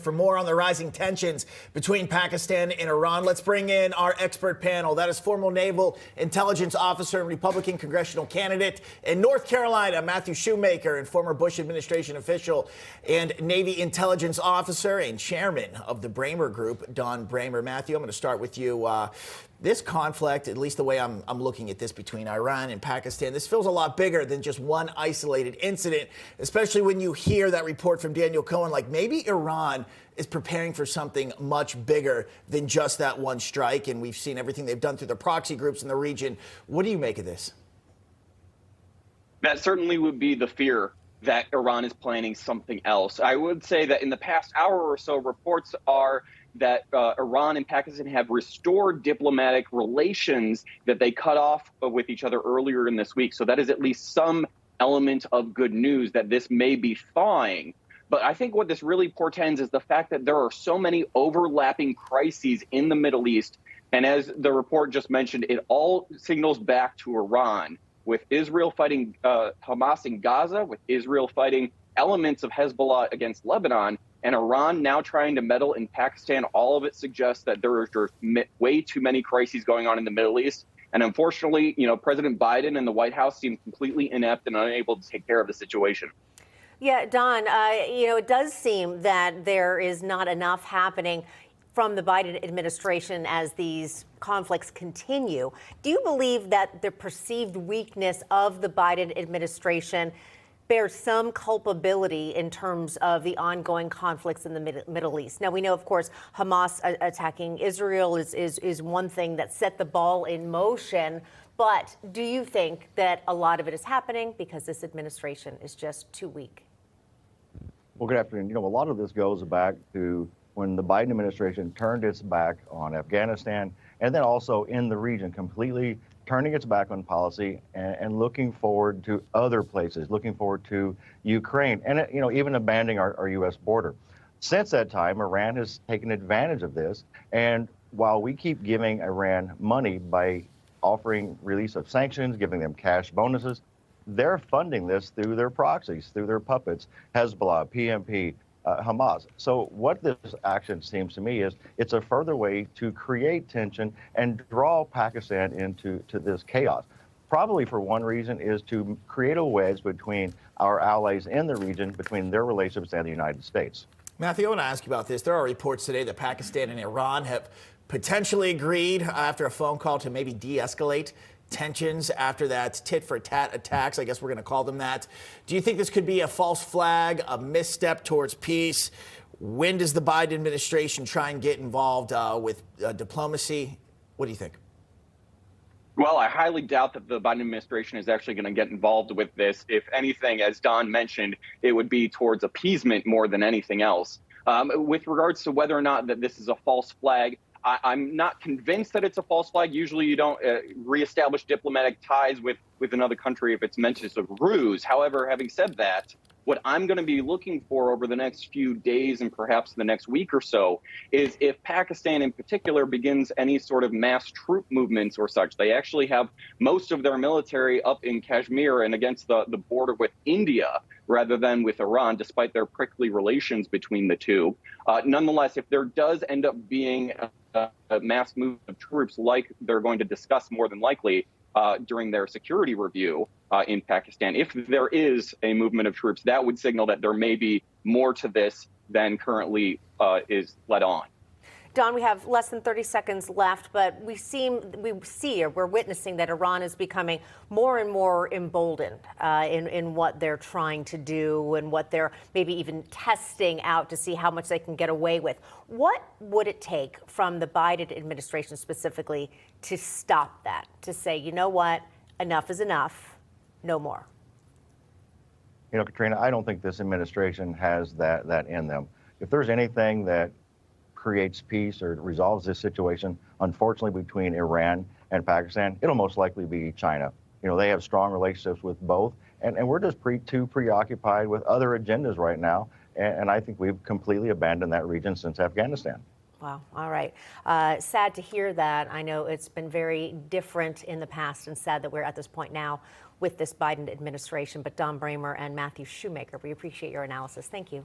for more on the rising tensions between Pakistan and Iran. Let's bring in our expert panel. That is former Naval Intelligence Officer and Republican congressional candidate in North Carolina, Matthew Shoemaker, and former Bush administration official and Navy Intelligence Officer and chairman of the Bramer Group, Don Bramer. Matthew, I'm going to start with you. This conflict, at least the way I'm looking at this between Iran and Pakistan, this feels a lot bigger than just one isolated incident, especially when you hear that report from Daniel Cohen, like maybe Iran is preparing for something much bigger than just that one strike. And we've seen everything they've done through the proxy groups in the region. What do you make of this? That certainly would be the fear, that Iran is planning something else. I would say that in the past hour or so, reports are that Iran and Pakistan have restored diplomatic relations that they cut off with each other earlier in this week. So that is at least some element of good news that this may be thawing. But I think what this really portends is the fact that there are so many overlapping crises in the Middle East. And as the report just mentioned, it all signals back to Iran, with Israel fighting Hamas in Gaza, with Israel fighting elements of Hezbollah against Lebanon, and Iran now trying to meddle in Pakistan. All of it suggests that there are way too many crises going on in the Middle East. And unfortunately, President Biden and the White House seem completely inept and unable to take care of the situation. Yeah, Don, it does seem that there is not enough happening from the Biden administration as these conflicts continue. Do you believe that the perceived weakness of the Biden administration bears some culpability in terms of the ongoing conflicts in the Middle East? Now, we know, of course, Hamas attacking Israel is one thing that set the ball in motion. But do you think that a lot of it is happening because this administration is just too weak? Well, good afternoon. A lot of this goes back to when the Biden administration turned its back on Afghanistan and then also in the region, completely turning its back on policy and looking forward to other places, looking forward to Ukraine, and even abandoning our U.S. border. Since that time, Iran has taken advantage of this, and while we keep giving Iran money by offering release of sanctions, giving them cash bonuses, they're funding this through their proxies, through their puppets, Hezbollah, PMP, Hamas. So what this action seems to me is it's a further way to create tension and draw Pakistan into this chaos. Probably for one reason is to create a wedge between our allies in the region, between their relationships and the United States. Matthew, I want to ask you about this. There are reports today that Pakistan and Iran have potentially agreed after a phone call to maybe de-escalate tensions after that tit-for-tat attacks. I guess we're going to call them that. Do you think this could be a false flag, a misstep towards peace? When does the Biden administration try and get involved with diplomacy? What do you think? Well, I highly doubt that the Biden administration is actually going to get involved with this. If anything, as Don mentioned, it would be towards appeasement more than anything else. With regards to whether or not that this is a false flag, I'm not convinced that it's a false flag. Usually you don't reestablish diplomatic ties with another country if it's meant as a ruse. However, having said that, what I'm going to be looking for over the next few days and perhaps the next week or so is if Pakistan in particular begins any sort of mass troop movements or such. They actually have most of their military up in Kashmir and against the border with India rather than with Iran, despite their prickly relations between the two. Nonetheless, if there does end up being a mass movement of troops like they're going to discuss more than likely during their security review in Pakistan, if there is a movement of troops, that would signal that there may be more to this than currently is let on. Don, we have less than 30 seconds left, but we're witnessing that Iran is becoming more and more emboldened in what they're trying to do and what they're maybe even testing out to see how much they can get away with. What would it take from the Biden administration specifically to stop that, to say, you know what, enough is enough, no more? Katrina, I don't think this administration has that in them. If there's anything that creates peace or resolves this situation, unfortunately, between Iran and Pakistan, it'll most likely be China. They have strong relationships with both, and we're just too preoccupied with other agendas right now, and I think we've completely abandoned that region since Afghanistan. Wow. All right. Sad to hear that. I know it's been very different in the past, and sad that we're at this point now with this Biden administration. But Don Bramer and Matthew Shoemaker, we appreciate your analysis. Thank you.